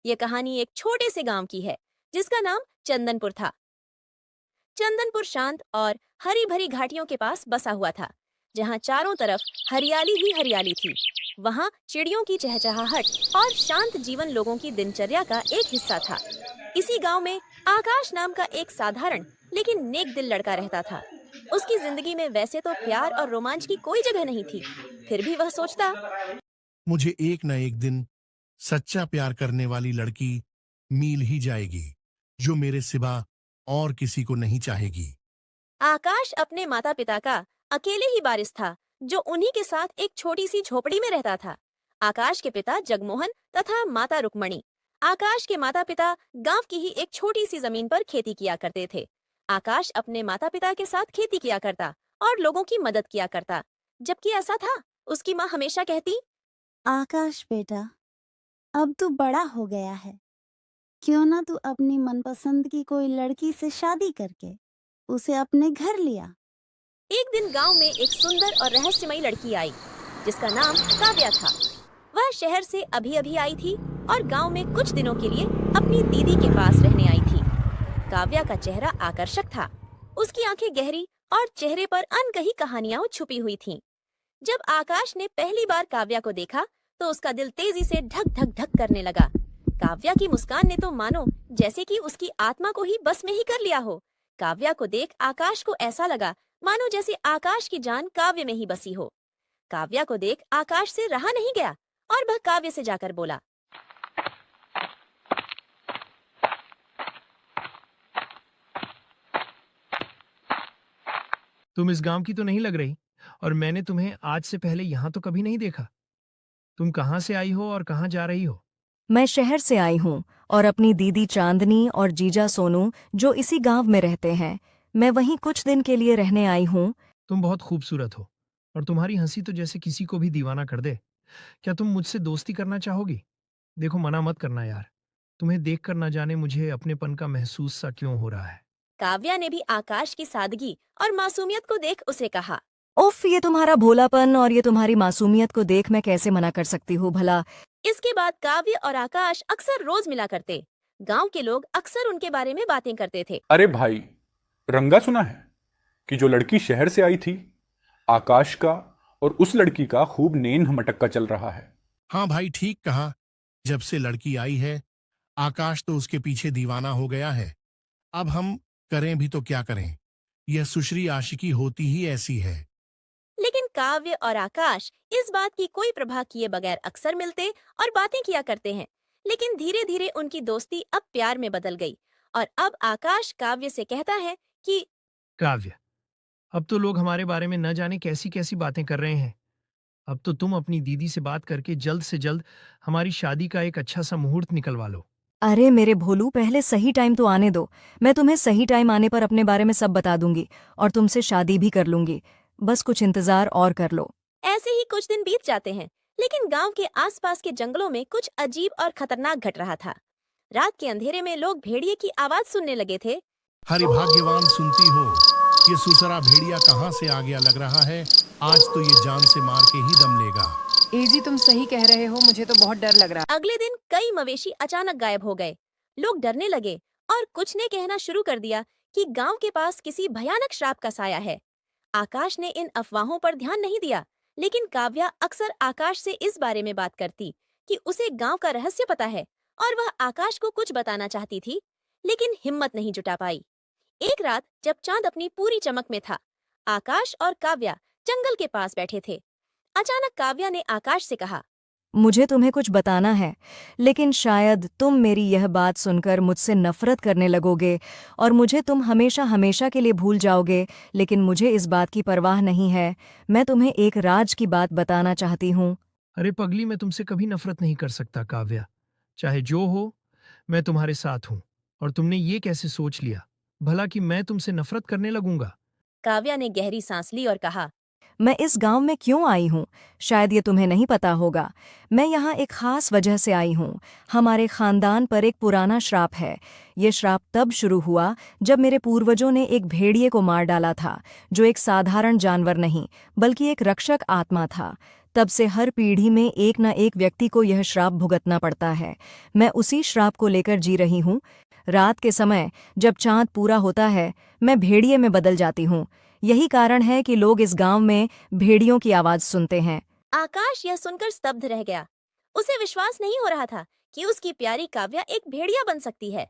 ये कहानी एक छोटे से गांव की है जिसका नाम चंदनपुर था। चंदनपुर शांत और हरी भरी घाटियों के पास बसा हुआ था, जहाँ चारों तरफ हरियाली ही हरियाली थी। वहाँ चिड़ियों की चहचहाहट और शांत जीवन लोगों की दिनचर्या का एक हिस्सा था। इसी गांव में आकाश नाम का एक साधारण लेकिन नेक दिल लड़का रहता था। उसकी जिंदगी में वैसे तो प्यार और रोमांच की कोई जगह नहीं थी, फिर भी वह सोचता, मुझे एक न एक दिन सच्चा प्यार करने वाली लड़की मिल ही जाएगी, जो मेरे सिवा और किसी को नहीं चाहेगी। आकाश अपने माता पिता का अकेले ही वारिस था, जो उन्हीं के साथ एक छोटी सी झोपड़ी में रहता था। आकाश के पिता जगमोहन तथा माता रुक्मणी। आकाश के माता पिता गांव की ही एक छोटी सी जमीन पर खेती किया करते थे। आकाश अपने माता पिता के साथ खेती किया करता और लोगों की मदद किया करता। जबकि ऐसा था, उसकी माँ हमेशा कहती, आकाश बेटा, अब तू बड़ा हो गया है। क्यों ना तू अपनी मनपसंद की कोई लड़की से शादी करके उसे अपने घर लिया। एक दिन गांव में एक सुंदर और रहस्यमयी लड़की आई, जिसका नाम काव्या था। वह शहर से अभी अभी आई थी और गांव में कुछ दिनों के लिए अपनी दीदी के पास रहने आई थी। काव्या का चेहरा आकर्षक था। उसकी आंखें गहरी और चेहरे पर अनकही कहानियां छुपी हुई थीं। जब आकाश ने पहली बार काव्या को देखा, तो उसका दिल तेजी से धक धक धक करने लगा। काव्या की मुस्कान ने तो मानो जैसे कि उसकी आत्मा को ही बस में ही कर लिया हो। काव्या को देख आकाश को ऐसा लगा मानो जैसे आकाश की जान काव्य में ही बसी हो। काव्या को देख आकाश से रहा नहीं गया और वह काव्य से जाकर बोला, तुम इस गांव की तो नहीं लग रही, और मैंने तुम्हें आज से पहले यहाँ तो कभी नहीं देखा। तुम कहाँ से आई हो और कहाँ जा रही हो? मैं शहर से आई हूँ और अपनी दीदी चांदनी और जीजा सोनू जो इसी गांव में रहते हैं, मैं वहीं कुछ दिन के लिए रहने आई हूँ। तुम बहुत खूबसूरत हो और तुम्हारी हंसी तो जैसे किसी को भी दीवाना कर दे। क्या तुम मुझसे दोस्ती करना चाहोगी? देखो, मना मत करना यार। तुम्हें देखकर ना जाने मुझे अपनेपन का महसूस सा क्यों हो रहा है। काव्या ने भी आकाश की सादगी और मासूमियत को देख उसे कहा, उफ, ये तुम्हारा भोलापन और ये तुम्हारी मासूमियत को देख मैं कैसे मना कर सकती हूँ भला। इसके बाद काव्य और आकाश अक्सर रोज मिला करते। गांव के लोग अक्सर उनके बारे में बातें करते थे। अरे भाई, रंगा सुना है कि जो लड़की शहर से आई थी, आकाश का और उस लड़की का खूब नेन मटक्का चल रहा है। हाँ भाई, ठीक कहा। जब से लड़की आई है, आकाश तो उसके पीछे दीवाना हो गया है। अब हम करें भी तो क्या करें, यह सुश्री आशिकी होती ही ऐसी है। लेकिन काव्य और आकाश इस बात की कोई प्रभाव किए बगैर अक्सर मिलते और बातें किया करते हैं। लेकिन धीरे धीरे उनकी दोस्ती अब प्यार में बदल गई और अब आकाश काव्य से कहता है कि काव्य, अब तो लोग हमारे बारे में न जाने कैसी कैसी बातें कर रहे हैं। अब तो तुम अपनी दीदी से बात करके जल्द से जल्द हमारी शादी का एक अच्छा सा मुहूर्त निकलवा लो। अरे मेरे भोलू, पहले सही टाइम तो आने दो। मैं तुम्हें सही टाइम आने पर अपने बारे में सब बता दूंगी और तुमसे शादी भी कर लूंगी। बस कुछ इंतजार और कर लो। ऐसे ही कुछ दिन बीत जाते हैं। लेकिन गांव के आसपास के जंगलों में कुछ अजीब और खतरनाक घट रहा था। रात के अंधेरे में लोग भेड़िए की आवाज सुनने लगे थे। हरि भाग्यवान सुनती हो, ये सुसरा भेड़िया कहाँ से आ गया लग रहा है। आज तो ये जान से मार के ही दम लेगा। एजी, तुम सही कह रहे हो, मुझे तो बहुत डर लग रहा है। अगले दिन कई मवेशी अचानक गायब हो गए। लोग डरने लगे और कुछ ने कहना शुरू कर दिया कि गांव के पास किसी भयानक श्राप का साया है। आकाश ने इन अफवाहों पर ध्यान नहीं दिया, लेकिन काव्या अक्सर आकाश से इस बारे में बात करती कि उसे गांव का रहस्य पता है और वह आकाश को कुछ बताना चाहती थी, लेकिन हिम्मत नहीं जुटा पाई। एक रात जब चांद अपनी पूरी चमक में था, आकाश और काव्या जंगल के पास बैठे थे। अचानक काव्या ने आकाश से कहा, मुझे तुम्हें कुछ बताना है, लेकिन शायद तुम मेरी यह बात सुनकर मुझसे नफरत करने लगोगे और मुझे तुम हमेशा हमेशा के लिए भूल जाओगे। लेकिन मुझे इस बात की परवाह नहीं है। मैं तुम्हें एक राज की बात बताना चाहती हूँ। अरे पगली, मैं तुमसे कभी नफरत नहीं कर सकता काव्या। चाहे जो हो, मैं तुम्हारे साथ हूं। और तुमने ये कैसे सोच लिया भला कि मैं तुमसे नफरत करने लगूंगा? काव्या ने गहरी सांस ली और कहा, मैं इस गांव में क्यों आई हूँ, शायद ये तुम्हें नहीं पता होगा। मैं यहाँ एक खास वजह से आई हूँ। हमारे खानदान पर एक पुराना श्राप है। ये श्राप तब शुरू हुआ जब मेरे पूर्वजों ने एक भेड़िए को मार डाला था, जो एक साधारण जानवर नहीं बल्कि एक रक्षक आत्मा था। तब से हर पीढ़ी में एक न एक व्यक्ति को यह श्राप भुगतना पड़ता है। मैं उसी श्राप को लेकर जी रही हूँ। रात के समय जब चांद पूरा होता है, मैं भेड़िए में बदल जाती हूँ। यही कारण है कि लोग इस गांव में भेड़ियों की आवाज सुनते हैं। आकाश यह सुनकर स्तब्ध रह गया। उसे विश्वास नहीं हो रहा था कि उसकी प्यारी काव्या एक भेड़िया बन सकती है।